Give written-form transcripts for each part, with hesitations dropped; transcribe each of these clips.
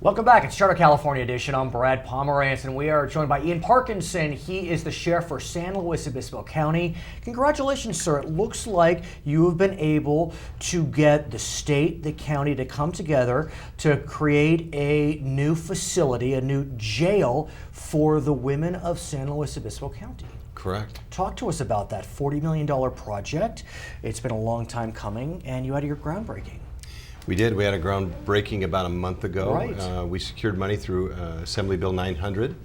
Welcome back. It's Charter California Edition. I'm Brad Pomerance, and we are joined by Ian Parkinson. He is the sheriff for San Luis Obispo County. Congratulations, sir. It looks like you have been able to get the state, the county to come together to create a new facility, a new jail for the women of San Luis Obispo County. Correct. Talk to us about that $40 million project. It's been a long time coming, and you had your groundbreaking. We did. We had a groundbreaking about a month ago. Right. We secured money through Assembly Bill 900,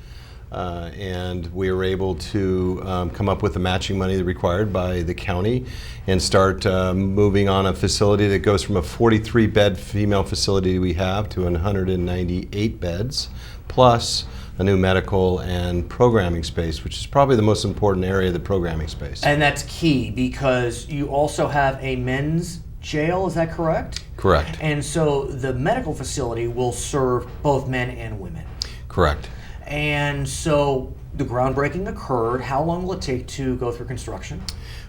and we were able to come up with the matching money required by the county and start moving on a facility that goes from a 43-bed female facility we have to 198 beds, plus a new medical and programming space, which is probably the most important area, the programming space. And that's key because you also have a men's jail, is that correct? Correct. And so the medical facility will serve both men and women. Correct. And so the groundbreaking occurred. How long will it take to go through construction?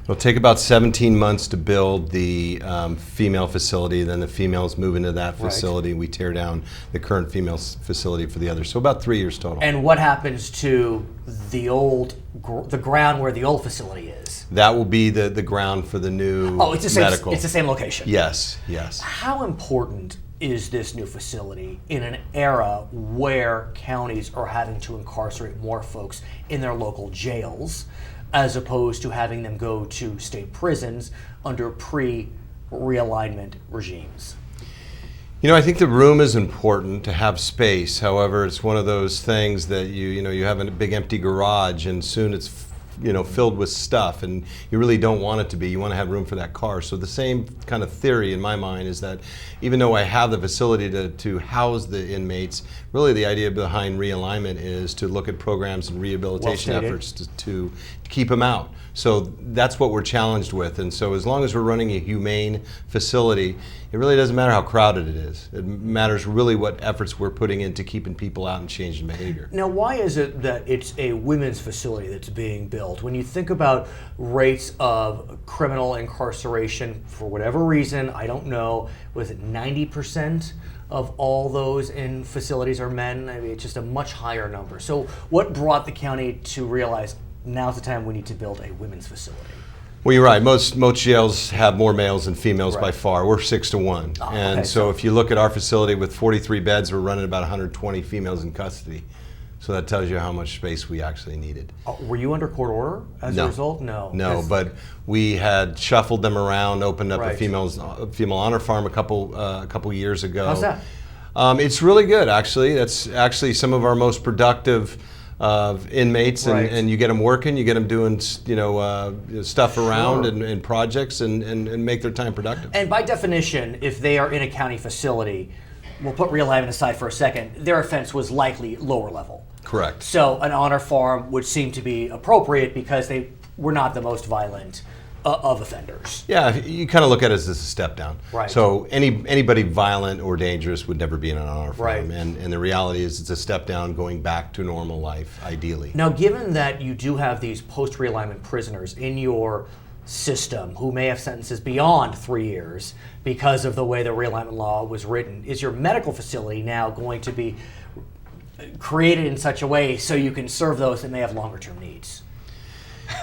It'll take about 17 months to build the female facility. Then the females move into that facility. Right. We tear down the current female facility for the other. So about 3 years total. And what happens to the ground where the old facility is? That will be the ground for the new medical. It's the same location. Yes, yes. How important is this new facility in an era where counties are having to incarcerate more folks in their local jails, as opposed to having them go to state prisons under pre-realignment regimes? You know, I think the room is important to have space. However, it's one of those things that you have a big empty garage, and soon it's filled with stuff, and you really don't want it to be. You want to have room for that car. So the same kind of theory in my mind is that even though I have the facility to house the inmates, really the idea behind realignment is to look at programs and rehabilitation efforts to keep them out. So that's what we're challenged with. And so as long as we're running a humane facility, it really doesn't matter how crowded it is. It matters really what efforts we're putting into keeping people out and changing behavior. Now, why is it that it's a women's facility that's being built? When you think about rates of criminal incarceration, for whatever reason, I don't know, was it 90% of all those in facilities are men? I mean, it's just a much higher number. So what brought the county to realize now's the time we need to build a women's facility? Well, you're right. Most jails have more males than females by far. We're 6-to-1. Okay, so if you look at our facility with 43 beds, we're running about 120 females in custody. So that tells you how much space we actually needed. Were you under court order as a result? No. No, but we had shuffled them around, opened up a female honor farm a couple years ago. How's that? It's really good, actually. That's actually some of our most productive inmates, and you get them working, you get them doing stuff around and projects and make their time productive. And by definition, if they are in a county facility, we'll put realignment aside for a second, their offense was likely lower level. Correct. So an honor farm would seem to be appropriate because they were not the most violent of offenders. Yeah, you kind of look at it as a step down. Right. So anybody violent or dangerous would never be in an honor farm. Right. And the reality is it's a step down going back to normal life, ideally. Now, given that you do have these post-realignment prisoners in your system who may have sentences beyond 3 years because of the way the realignment law was written, is your medical facility now going to be created in such a way so you can serve those that may have longer term needs?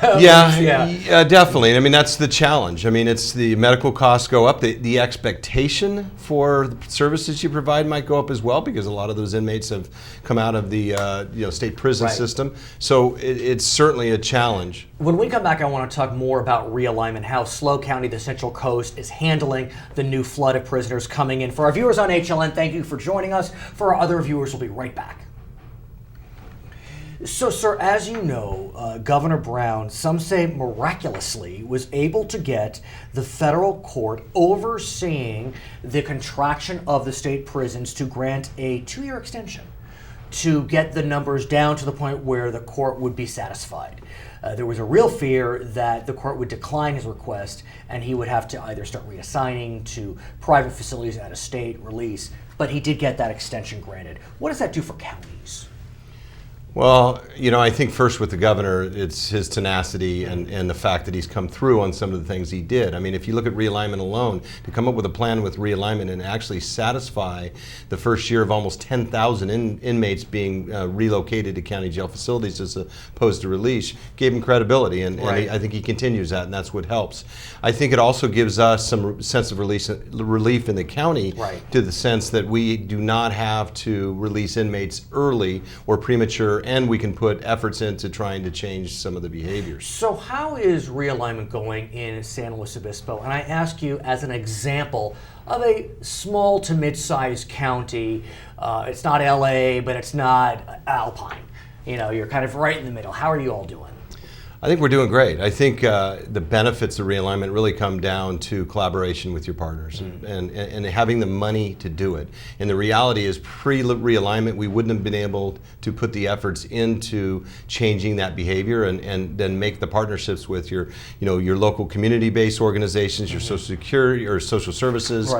Yeah, definitely. I mean, that's the challenge. I mean, it's the medical costs go up. The expectation for the services you provide might go up as well because a lot of those inmates have come out of the state prison system. So it's certainly a challenge. When we come back, I want to talk more about realignment, how SLO County, the Central Coast, is handling the new flood of prisoners coming in. For our viewers on HLN, thank you for joining us. For our other viewers, we'll be right back. So, sir, as you know, Governor Brown, some say miraculously, was able to get the federal court overseeing the contraction of the state prisons to grant a 2-year extension to get the numbers down to the point where the court would be satisfied. There was a real fear that the court would decline his request and he would have to either start reassigning to private facilities at a state release, but he did get that extension granted. What does that do for counties? Well, I think first with the governor, it's his tenacity and the fact that he's come through on some of the things he did. I mean, if you look at realignment alone, to come up with a plan with realignment and actually satisfy the first year of almost 10,000 inmates being relocated to county jail facilities as opposed to release, gave him credibility, and I think he continues that, and that's what helps. I think it also gives us some sense of relief in the county to the sense that we do not have to release inmates early or premature, and we can put efforts into trying to change some of the behaviors. So how is realignment going in San Luis Obispo? And I ask you as an example of a small to mid-sized county. It's not LA, but it's not Alpine. You're kind of right in the middle. How are you all doing? I think we're doing great. I think the benefits of realignment really come down to collaboration with your partners and having the money to do it. And the reality is, pre-realignment, we wouldn't have been able to put the efforts into changing that behavior and then make the partnerships with your local community-based organizations, your Social Security or social services,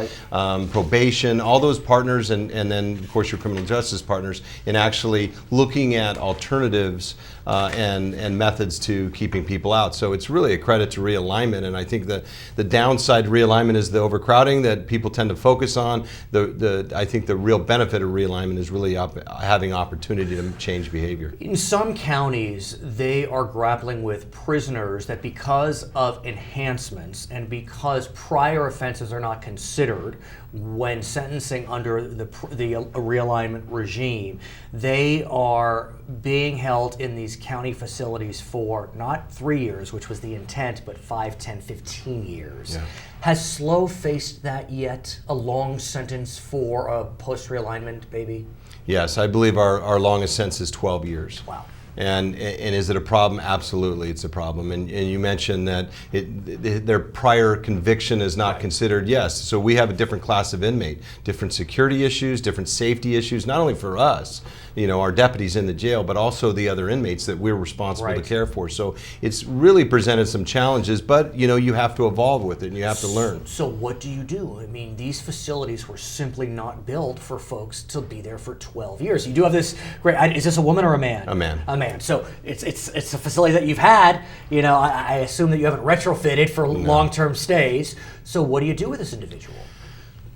probation, all those partners, and then of course your criminal justice partners, in actually looking at alternatives and methods to keeping people out. So it's really a credit to realignment, and I think the downside to realignment is the overcrowding that people tend to focus on. I think the real benefit of realignment is really having opportunity to change behavior. In some counties, they are grappling with prisoners that, because of enhancements and because prior offenses are not considered when sentencing under the realignment regime, they are being held in these county facilities for not 3 years, which was the intent, but 5, 10, 15 years. Yeah. Has SLO faced that yet, a long sentence for a post-realignment baby? Yes, I believe our longest sentence is 12 years. Wow. And is it a problem? Absolutely, it's a problem. And you mentioned that their prior conviction is not considered. Yes, so we have a different class of inmate, different security issues, different safety issues, not only for us, our deputies in the jail, but also the other inmates that we're responsible to care for. So it's really presented some challenges, but you have to evolve with it and you have to learn. So what do you do? I mean, these facilities were simply not built for folks to be there for 12 years. You do have this great, is this a woman or a man? A man. A man. So it's a facility that you've had. I assume that you haven't retrofitted for long-term stays. So what do you do with this individual?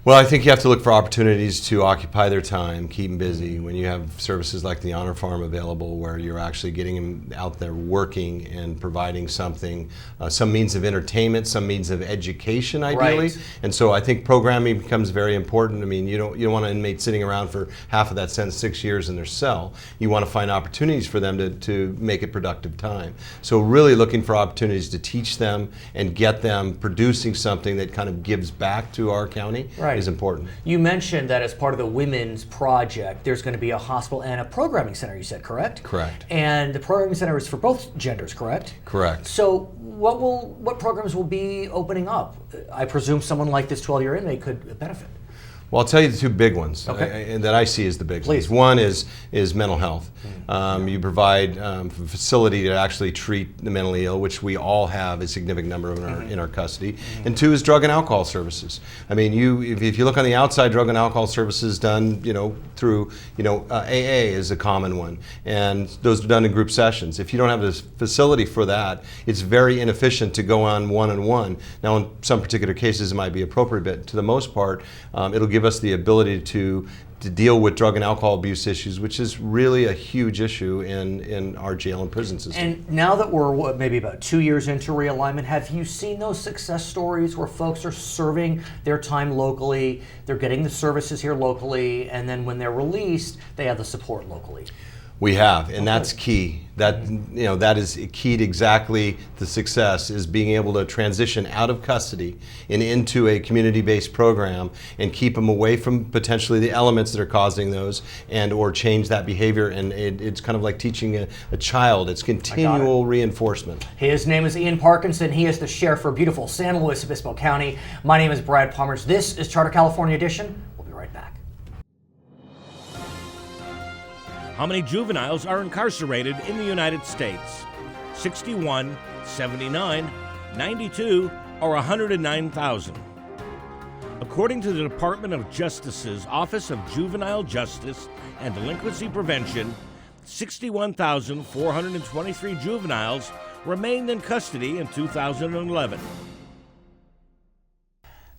Well, I think you have to look for opportunities to occupy their time, keep them busy. When you have services like the Honor Farm available, where you're actually getting them out there working and providing something, some means of entertainment, some means of education, ideally. And so I think programming becomes very important. I mean, you don't want an inmate sitting around for half of that sentence, 6 years in their cell. You want to find opportunities for them to make it productive time. So really looking for opportunities to teach them and get them producing something that kind of gives back to our county. Is important. You mentioned that as part of the women's project, there's going to be a hospital and a programming center, you said, correct? Correct. And the programming center is for both genders, correct? Correct. So what programs will be opening up? I presume someone like this 12-year inmate could benefit. Well, I'll tell you the two big ones that I see as the big ones. One is mental health. You provide a facility to actually treat the mentally ill, which we all have a significant number of in our custody. And two is drug and alcohol services. I mean, if you look on the outside, drug and alcohol services done, through, AA is a common one, and those are done in group sessions. If you don't have a facility for that, it's very inefficient to go on one-on-one. Now, in some particular cases, it might be appropriate, but to the most part, it'll give us the ability to deal with drug and alcohol abuse issues, which is really a huge issue in our jail and prison system. And now that we're maybe about 2 years into realignment, have you seen those success stories where folks are serving their time locally, they're getting the services here locally, and then when they're released, they have the support locally? We have, and that's key. That is key to exactly the success, is being able to transition out of custody and into a community-based program and keep them away from potentially the elements that are causing those or change that behavior. And it's kind of like teaching a child. It's continual reinforcement. His name is Ian Parkinson. He is the sheriff for beautiful San Luis Obispo County. My name is Brad Pomerance. This is Charter California Edition. We'll be right back. How many juveniles are incarcerated in the United States? 61, 79, 92, or 109,000? According to the Department of Justice's Office of Juvenile Justice and Delinquency Prevention, 61,423 juveniles remained in custody in 2011.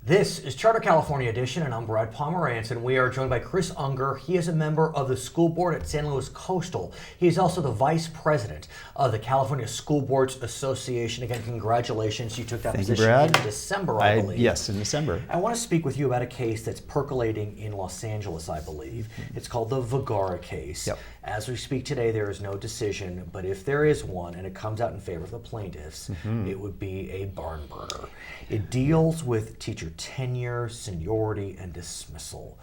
This is Charter California Edition, and I'm Brad Pomerance, and we are joined by Chris Ungar. He is a member of the school board at San Luis Coastal. He is also the vice president of the California School Boards Association. Again, congratulations. You took that position in December, I believe. Yes, in December. I want to speak with you about a case that's percolating in Los Angeles, I believe. It's called the Vergara Case. Yep. As we speak today, there is no decision, but if there is one and it comes out in favor of the plaintiffs, it would be a barn burner. It deals with teacher tenure, seniority, and dismissal.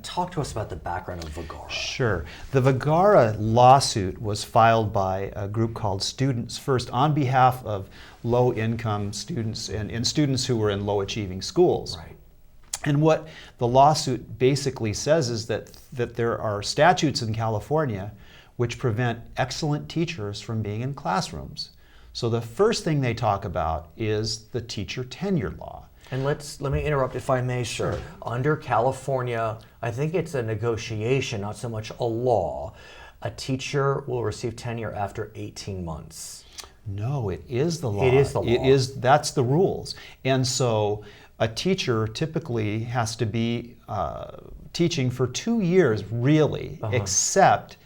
Talk to us about the background of Vergara. Sure. The Vergara lawsuit was filed by a group called Students First on behalf of low-income students and students who were in low-achieving schools. Right. And what the lawsuit basically says is that there are statutes in California which prevent excellent teachers from being in classrooms. So the first thing they talk about is the teacher tenure law. And let me interrupt if I may, sir. Sure. Under California, I think it's a negotiation, not so much a law. A teacher will receive tenure after 18 months. No, it is the law. It is the law. That's the rules. And so a teacher typically has to be teaching for 2 years, really, except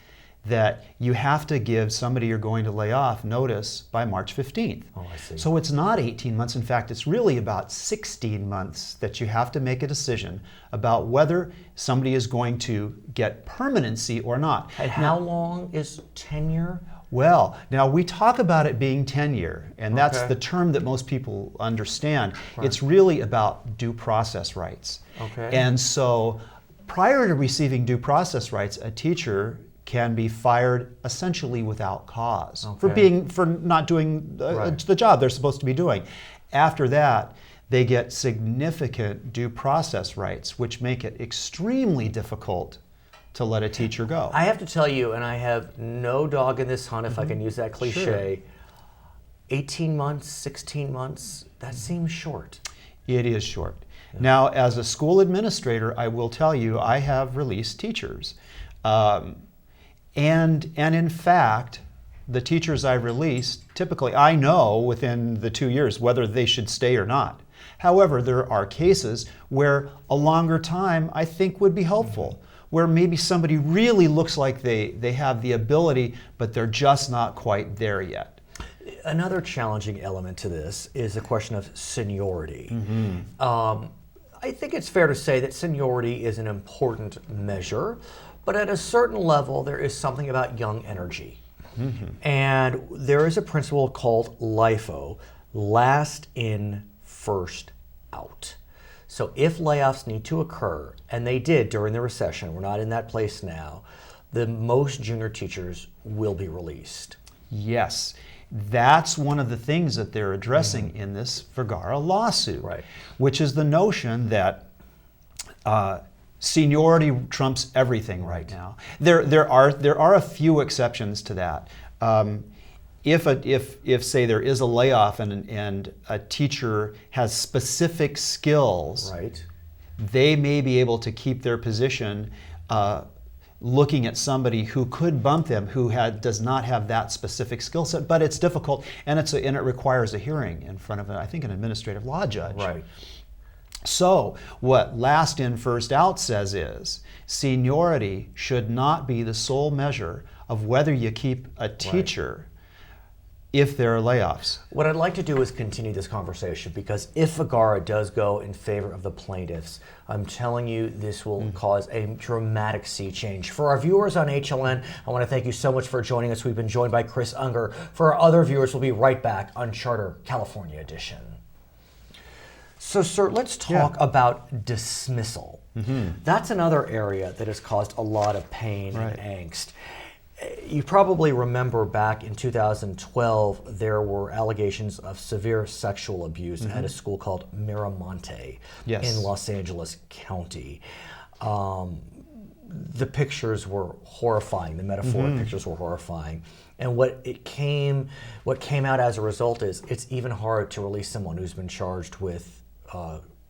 that you have to give somebody you're going to lay off notice by March 15th. Oh, I see. So it's not 18 months. In fact, it's really about 16 months that you have to make a decision about whether somebody is going to get permanency or not. And how long is tenure? Well, now we talk about it being tenure, and that's Okay. the term that most people understand. It's really about due process rights. Okay. And so prior to receiving due process rights, a teacher can be fired essentially without cause for not doing the job they're supposed to be doing. After that, they get significant due process rights, which make it extremely difficult to let a teacher go. I have to tell you, and I have no dog in this hunt, if I can use that cliche, 18 months, 16 months, that seems short. It is short. Now, as a school administrator, I will tell you, I have released teachers. And in fact, the teachers I've released, typically I know within the 2 years whether they should stay or not. However, there are cases where a longer time I think would be helpful, where maybe somebody really looks like they have the ability, but they're just not quite there yet. Another challenging element to this is the question of seniority. I think it's fair to say that seniority is an important measure, but at a certain level, there is something about young energy. And there is a principle called LIFO, last in, first out. So if layoffs need to occur, and they did during the recession, we're not in that place now, the most junior teachers will be released. Yes, that's one of the things that they're addressing in this Vergara lawsuit, which is the notion that seniority trumps everything right now. There are a few exceptions to that. If say there is a layoff and a teacher has specific skills, they may be able to keep their position looking at somebody who could bump them who does not have that specific skill set, but it's difficult and it requires a hearing in front of I think an administrative law judge. So what last in, first out says is seniority should not be the sole measure of whether you keep a teacher if there are layoffs. What I'd like to do is continue this conversation, because if Vergara does go in favor of the plaintiffs, I'm telling you this will cause a dramatic sea change. For our viewers on HLN, I want to thank you so much for joining us. We've been joined by Chris Ungar. For our other viewers, we'll be right back on Charter California Edition. So, sir, let's talk about dismissal. That's another area that has caused a lot of pain and angst. You probably remember back in 2012, there were allegations of severe sexual abuse at a school called Mira, Monte in Los Angeles County. The pictures were horrifying. The metaphoric pictures were horrifying. And what came out as a result is it's even hard to release someone who's been charged with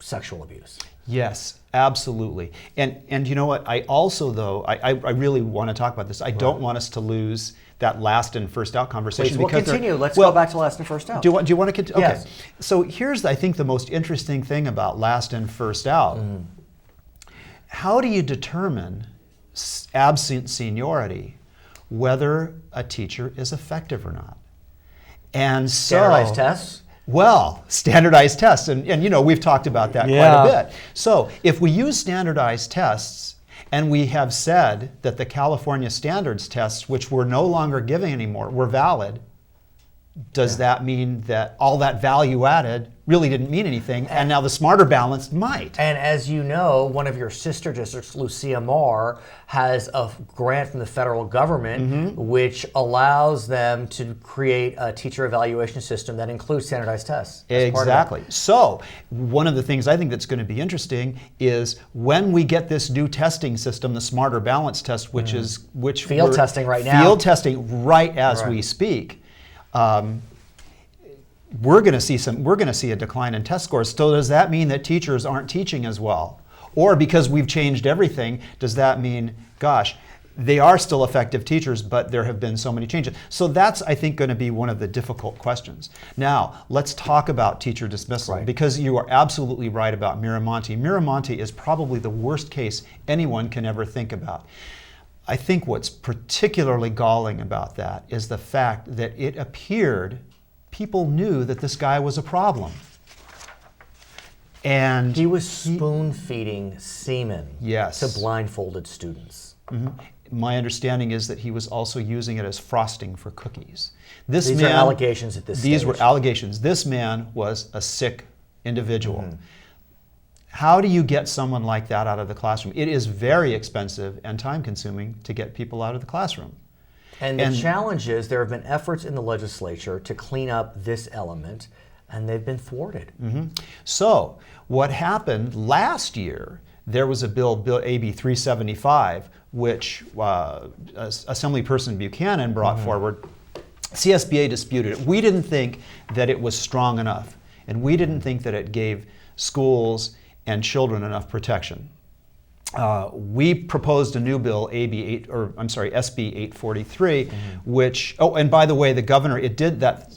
sexual abuse. Yes, absolutely. And you know what? I also, though, I really want to talk about this. I don't want us to lose that last in, first out conversation. Please, we'll continue. Let's go back to last in, first out. Do you want to continue? Okay. Yes. So here's, I think, the most interesting thing about last in, first out. How do you determine, absent seniority, whether a teacher is effective or not? And so, Standardized tests? Well, standardized tests, and you know, we've talked about that quite a bit. So if we use standardized tests, and we have said that the California standards tests, which we're no longer giving anymore, were valid, does that mean that all that value added really didn't mean anything, and now the smarter balanced might? And as you know, one of your sister districts, Lucia Mar, has a grant from the federal government which allows them to create a teacher evaluation system that includes standardized tests. Exactly. So one of the things I think that's going to be interesting is when we get this new testing system, the smarter balance test, which is field testing right now. Field testing right as we speak. We're going to see a decline in test scores. So does that mean that teachers aren't teaching as well? Or because we've changed everything, does that mean, gosh, they are still effective teachers, but there have been so many changes? So that's, I think, going to be one of the difficult questions. Now, let's talk about teacher dismissal, because you are absolutely right about Mira Monte. Mira Monte is probably the worst case anyone can ever think about. I think what's particularly galling about that is the fact that it appeared people knew that this guy was a problem. And he was spoon-feeding semen to blindfolded students. My understanding is that he was also using it as frosting for cookies. These are allegations at this stage. These were allegations. This man was a sick individual. How do you get someone like that out of the classroom? It is very expensive and time-consuming to get people out of the classroom. And the challenge is there have been efforts in the legislature to clean up this element, and they've been thwarted. So what happened last year, there was a bill AB 375, which Assemblyperson Buchanan brought forward. CSBA disputed it. We didn't think that it was strong enough, and we didn't think that it gave schools and children enough protection. We proposed a new bill, SB 843, which, and by the way, the governor, it did that,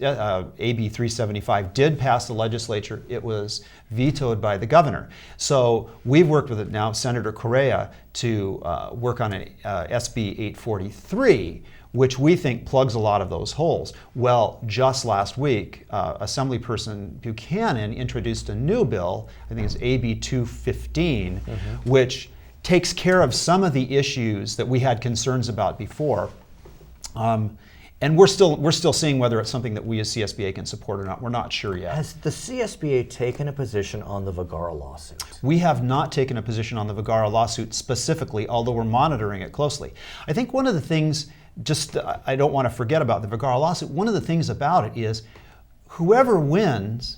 AB 375 did pass the legislature. It was vetoed by the governor. So we've worked with it now, Senator Correa, to work on an SB 843, which we think plugs a lot of those holes. Well, just last week, Assemblyperson Buchanan introduced a new bill, I think it's AB 215, which takes care of some of the issues that we had concerns about before. And we're still seeing whether it's something that we as CSBA can support or not. We're not sure yet. Has the CSBA taken a position on the Vergara lawsuit? We have not taken a position on the Vergara lawsuit specifically, although we're monitoring it closely. I think one of the things, I don't want to forget about the Vergara lawsuit, one of the things about it is whoever wins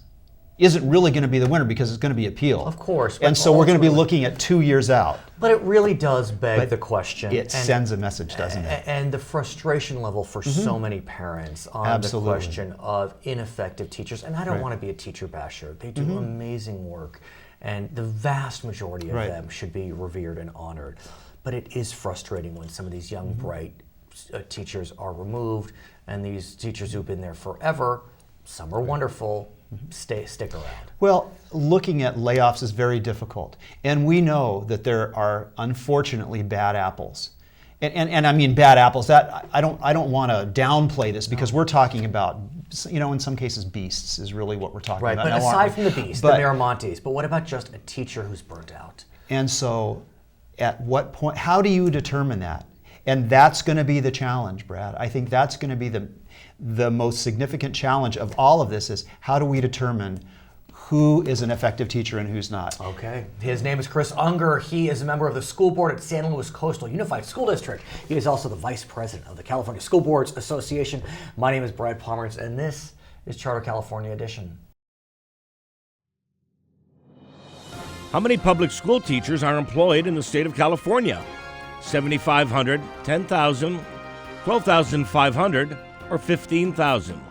isn't really going to be the winner because it's going to be appealed. Of course. And so we're going to be looking at 2 years out. But it really does beg the question. It sends a message, doesn't it? And the frustration level for so many parents on the question of ineffective teachers. And I don't want to be a teacher basher. They do amazing work. And the vast majority of them should be revered and honored. But it is frustrating when some of these young, bright teachers are removed, and these teachers who've been there forever, some are wonderful, stick around. Well, looking at layoffs is very difficult, and we know that there are unfortunately bad apples, and I mean bad apples. That I don't want to downplay this because we're talking about, in some cases, beasts is really what we're talking about. Right, but aside from the beast, the Miramontes, but what about just a teacher who's burnt out? And so, at what point? How do you determine that? And that's going to be the challenge, Brad. I think that's going to be the most significant challenge of all of this is how do we determine who is an effective teacher and who's not? Okay. His name is Chris Ungar. He is a member of the school board at San Luis Coastal Unified School District. He is also the vice president of the California School Boards Association. My name is Brad Pomerance, and this is Charter California Edition. How many public school teachers are employed in the state of California? 7,500, 10,000, 12,500, or 15,000?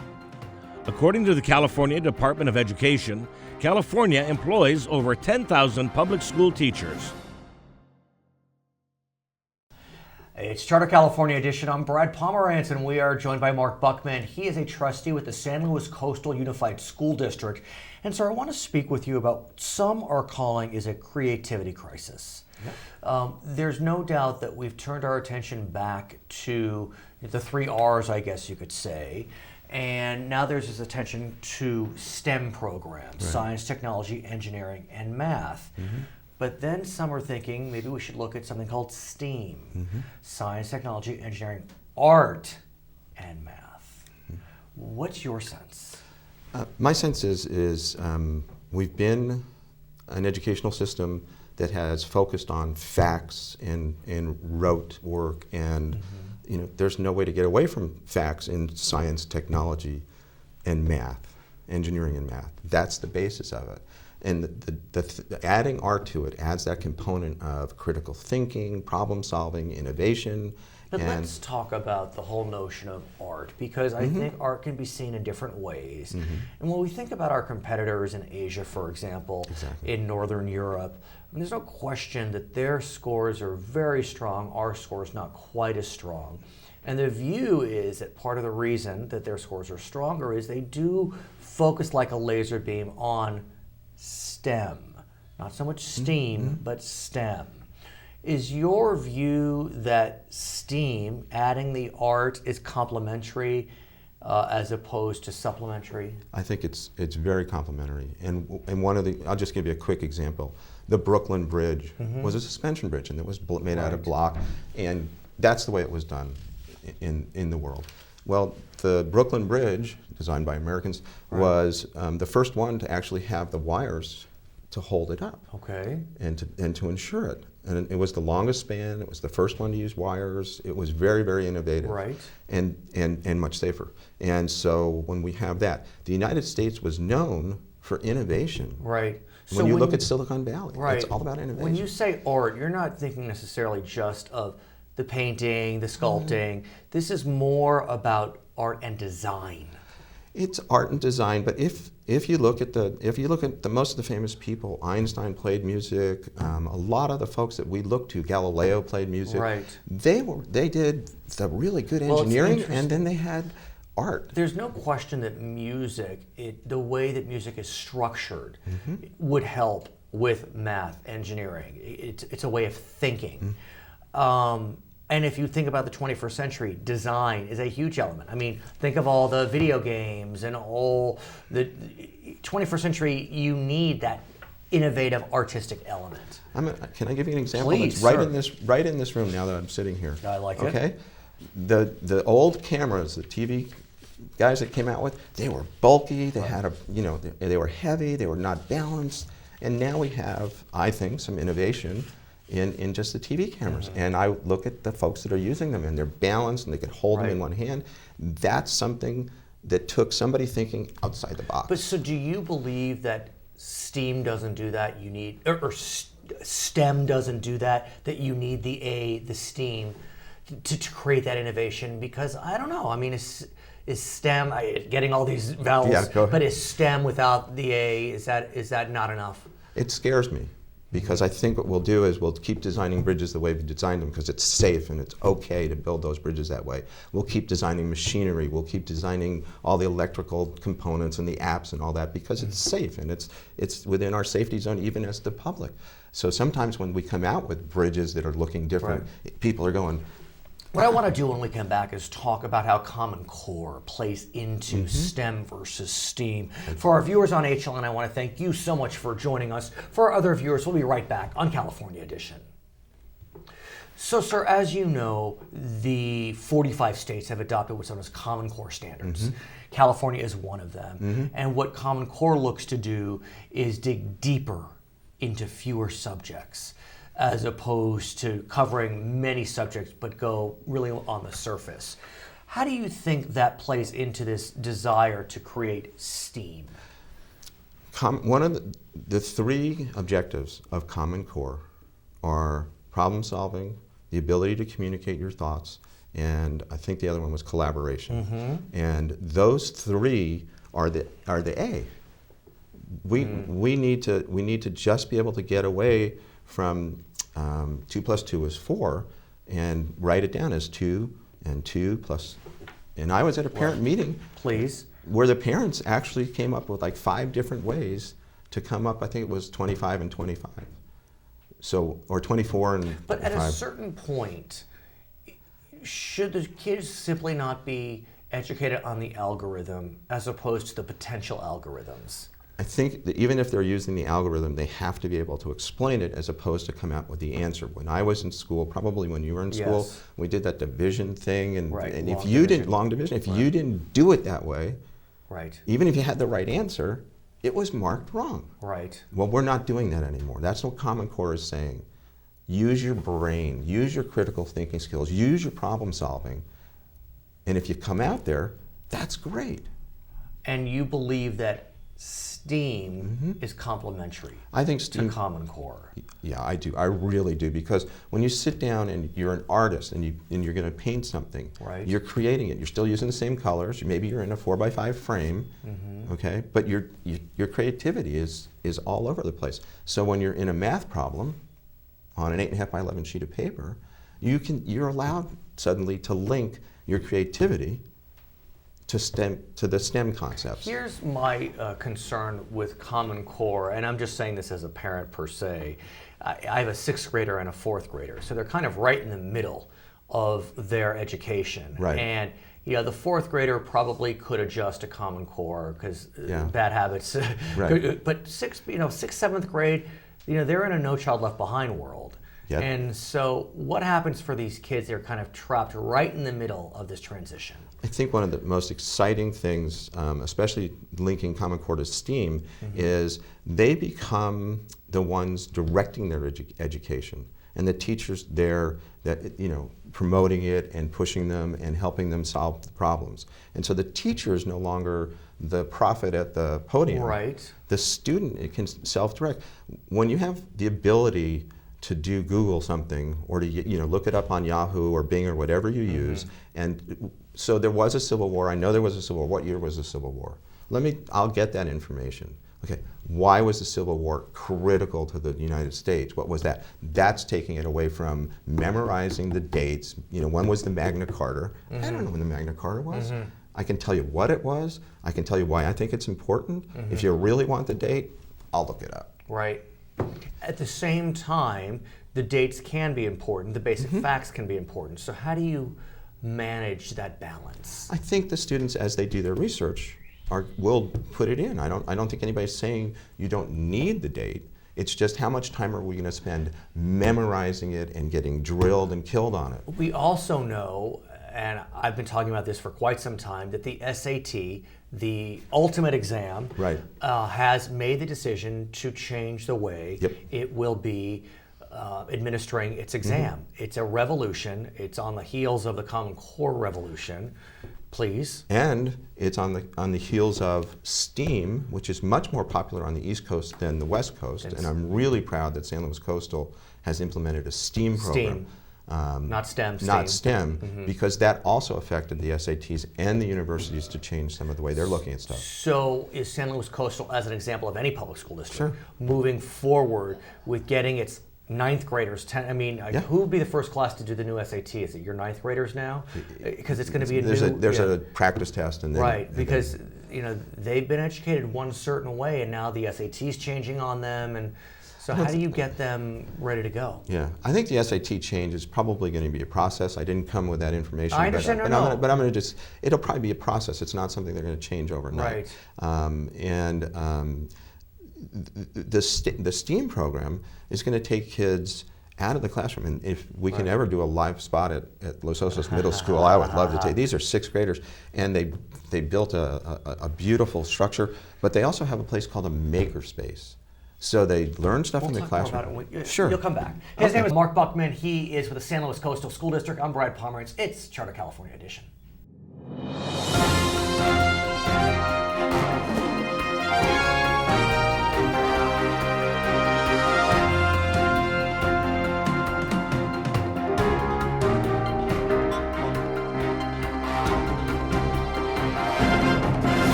According to the California Department of Education, California employs over 10,000 public school teachers. It's Charter California Edition. I'm Brad Pomerance, and we are joined by Mark Buchman. He is a trustee with the San Luis Coastal Unified School District. And sir, I want to speak with you about what some are calling is a creativity crisis. Yep. There's no doubt that we've turned our attention back to the 3 R's, I guess you could say. And now there's this attention to STEM programs, right. Science, technology, engineering, and math. Mm-hmm. But then some are thinking maybe we should look at something called STEAM, mm-hmm. Science, technology, engineering, art, and math. Mm-hmm. What's your sense? My sense is we've been an educational system that has focused on facts and rote work, and mm-hmm. There's no way to get away from facts in science, technology, and math, engineering and math. That's the basis of it. And the adding art to it adds that component of critical thinking, problem solving, innovation. But let's talk about the whole notion of art, because I mm-hmm. think art can be seen in different ways. Mm-hmm. And when we think about our competitors in Asia, for example, exactly. in Northern Europe, there's no question that their scores are very strong, our scores not quite as strong. And the view is that part of the reason that their scores are stronger is they do focus like a laser beam on STEM, not so much STEAM, mm-hmm. but STEM. Is your view that STEAM, adding the art, is complementary as opposed to supplementary? I think it's very complementary. And one of I'll just give you a quick example. The Brooklyn Bridge mm-hmm. was a suspension bridge, and it was made right. out of block, and that's the way it was done in the world. Well, the Brooklyn Bridge, designed by Americans, right. was the first one to actually have the wires to hold it up. Okay. And to ensure it. And it was the longest span. It was the first one to use wires. It was very, very innovative. Right. And much safer. And so when we have that, the United States was known for innovation. Right. When you look at Silicon Valley, right. it's all about innovation. When you say art, you're not thinking necessarily just of the painting, the sculpting. Mm-hmm. This is more about art and design. It's art and design, but if you look at the most of the famous people, Einstein played music. A lot of the folks that we look to, Galileo played music. Right. They did the really good engineering, and then they had art. There's no question that music, the way that music is structured, mm-hmm. would help with math, engineering. It's a way of thinking. Mm-hmm. And if you think about the 21st century, design is a huge element. I mean, think of all the video games and all the 21st century, you need that innovative artistic element. Can I give you an example? Please, it's right in this room now that I'm sitting here. I like it. Okay? The old cameras, the TV guys that came out with, they were bulky, they had they were heavy, they were not balanced. And now we have, I think, some innovation in just the TV cameras. Mm-hmm. And I look at the folks that are using them, and they're balanced, and they can hold right. them in one hand. That's something that took somebody thinking outside the box. But so do you believe that STEAM doesn't do that, you need, or STEM doesn't do that you need the STEAM to create that innovation? Because I don't know, I mean, is STEM, getting all these vowels, yeah, but is STEM without the A, is that not enough? It scares me. Because I think what we'll do is we'll keep designing bridges the way we designed them, because it's safe and it's okay to build those bridges that way. We'll keep designing machinery, we'll keep designing all the electrical components and the apps and all that, because it's safe and it's within our safety zone, even as the public. So sometimes when we come out with bridges that are looking different, right. people are going, what I want to do when we come back is talk about how Common Core plays into mm-hmm. STEM versus STEAM. For our viewers on HLN, I want to thank you so much for joining us. For our other viewers, we'll be right back on California Edition. So, sir, as you know, the 45 states have adopted what's known as Common Core standards. Mm-hmm. California is one of them. Mm-hmm. And what Common Core looks to do is dig deeper into fewer subjects, as opposed to covering many subjects but go really on the surface. How do you think that plays into this desire to create STEAM? One of the 3 objectives of Common Core are problem solving, the ability to communicate your thoughts, and I think the other one was collaboration. Mm-hmm. And those 3 are the A. We need to just be able to get away from 2 plus 2 is 4 and write it down as 2 and 2 plus. And I was at a parent meeting. Please. Where the parents actually came up with like 5 different ways to come up, I think it was 25 and 25. So, or 24 and But 25. at a certain point, should the kids simply not be educated on the algorithm as opposed to the potential algorithms? I think that even if they're using the algorithm, they have to be able to explain it as opposed to come out with the answer. When I was in school, probably when you were in school, Yes. we did that division thing, and, Right, and long if you division. didn't, long division, if you didn't do it that way, Right. even if you had the right answer, it was marked wrong. Right. Well, we're not doing that anymore. That's what Common Core is saying. Use your brain, use your critical thinking skills, use your problem solving, and if you come out there, that's great. And you believe that STEAM is complementary I think to STEAM. Common Core. Yeah, I do. I really do, because when you sit down and you're an artist and you're going to paint something, Right. you're creating it. You're still using the same colors. Maybe you're in a 4x5 frame, okay? But your creativity is all over the place. So when you're in a math problem on an 8.5 by 11 sheet of paper, you're allowed suddenly to link your creativity to the STEM concepts. Here's my concern with Common Core, and I'm just saying this as a parent per se. I have a 6th grader and a 4th grader, so they're kind of right in the middle of their education. Right. And the 4th grader probably could adjust to Common Core because Yeah. bad habits. Right. But 6th, 7th grade, they're in a No Child Left Behind world. Yep. And so what happens for these kids? They're kind of trapped right in the middle of this transition. I think one of the most exciting things, especially linking Common Core to STEAM, is they become the ones directing their education, and the teachers there that promoting it and pushing them and helping them solve the problems. And so the teacher is no longer the prophet at the podium. Right. The student, it can self-direct. When you have the ability to do Google something or to look it up on Yahoo or Bing or whatever you use, and so there was a Civil War. I know there was a Civil War. What year was the Civil War? I'll get that information. Okay, why was the Civil War critical to the United States? What was that? That's taking it away from memorizing the dates. When was the Magna Carta? I don't know when the Magna Carta was. I can tell you what it was. I can tell you why I think it's important. If you really want the date, I'll look it up. Right. At the same time, the dates can be important, the basic facts can be important. So how do you manage that balance? I think the students, as they do their research, will put it in. I don't think anybody's saying you don't need the date. It's just how much time are we going to spend memorizing it and getting drilled and killed on it. We also know, and I've been talking about this for quite some time, that the SAT, the ultimate exam, Right. Has made the decision to change the way Yep. it will be administering its exam. It's a revolution. It's on the heels of the Common Core revolution. Please. And it's on the heels of STEAM, which is much more popular on the East Coast than the West Coast. And I'm really proud that St. Louis Coastal has implemented a STEAM program. Not STEM. Not STEM, because that also affected the SATs and the universities to change some of the way they're looking at stuff. So is St. Louis Coastal, as an example of any public school district, moving forward with getting its 9th graders, who would be the first class to do the new SAT? Is it your 9th graders now? Because it's going to be There's a practice test, and then right, because they've been educated one certain way, and now the SAT's changing on them, and so how do you get them ready to go? Yeah, I think the SAT change is probably going to be a process. I didn't come with that information. I understand. But I'm going to it'll probably be a process. It's not something they're going to change overnight. Right. The STEAM program is going to take kids out of the classroom. And if we can ever do a live spot at Los Osos Middle School, I would love to take. These are 6th graders, and they built a beautiful structure, but they also have a place called a makerspace. So they learn stuff in the classroom. Sure. You'll come back. His name is Mark Buchman. He is with the San Luis Coastal School District. I'm Pomerance. It's Charter California Edition.